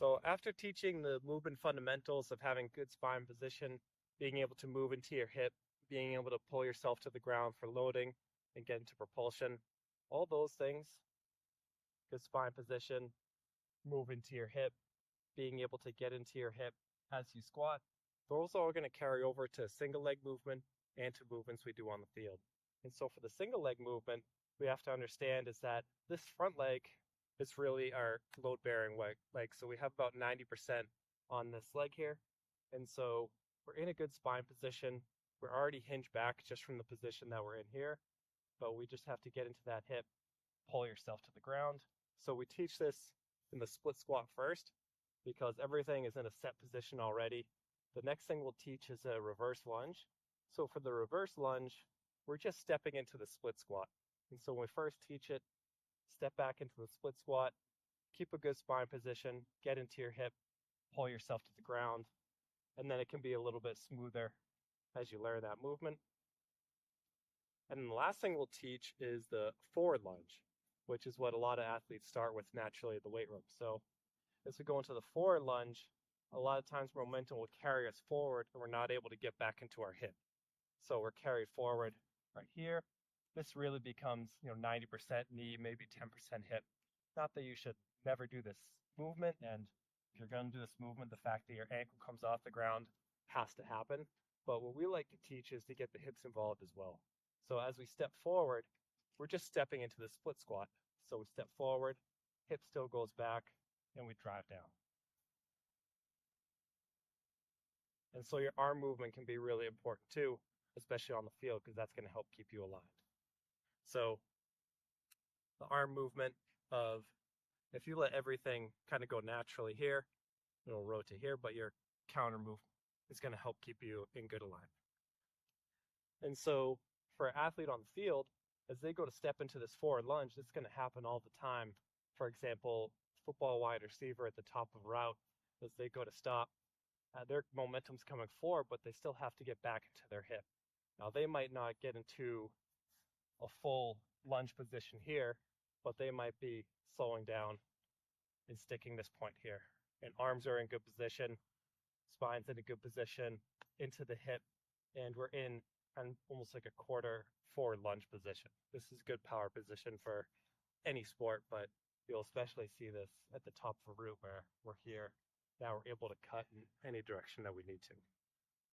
So after teaching the movement fundamentals of having good spine position, being able to move into your hip, being able to pull yourself to the ground for loading and get into propulsion, all those things, good spine position, move into your hip, being able to get into your hip as you squat, those are all going to carry over to single leg movement and to movements we do on the field. And so for the single leg movement, we have to understand is that this front leg is really our load bearing leg. So we have about 90% on this leg here. And so we're in a good spine position. We're already hinged back just from the position that we're in here, but we just have to get into that hip, pull yourself to the ground. So we teach this in the split squat first because everything is in a set position already. The next thing we'll teach is a reverse lunge. So for the reverse lunge, we're just stepping into the split squat. And so when we first teach it, step back into the split squat, keep a good spine position, get into your hip, pull yourself to the ground, and then it can be a little bit smoother as you learn that movement. And then the last thing we'll teach is the forward lunge, which is what a lot of athletes start with naturally at the weight room. So as we go into the forward lunge, a lot of times momentum will carry us forward and we're not able to get back into our hip. So we're carried forward right here. This really becomes, 90% knee, maybe 10% hip. Not that you should never do this movement, and if you're going to do this movement, the fact that your ankle comes off the ground has to happen. But what we like to teach is to get the hips involved as well. So as we step forward, we're just stepping into the split squat. So we step forward, hip still goes back, and we drive down. And so your arm movement can be really important too, especially on the field, because that's going to help keep you aligned. So the arm movement of, if you let everything kind of go naturally here, it'll rotate here, but your counter move is going to help keep you in good alignment. And so for an athlete on the field, as they go to step into this forward lunge, it's going to happen all the time. For example, football wide receiver at the top of route, as they go to stop, their momentum's coming forward, but they still have to get back into their hip. Now, they might not get into a full lunge position here, but they might be slowing down and sticking this point here. And arms are in good position, spine's in a good position, into the hip, and we're in almost like a quarter forward lunge position. This is good power position for any sport, but you'll especially see this at the top of a route where we're here. Now we're able to cut in any direction that we need to.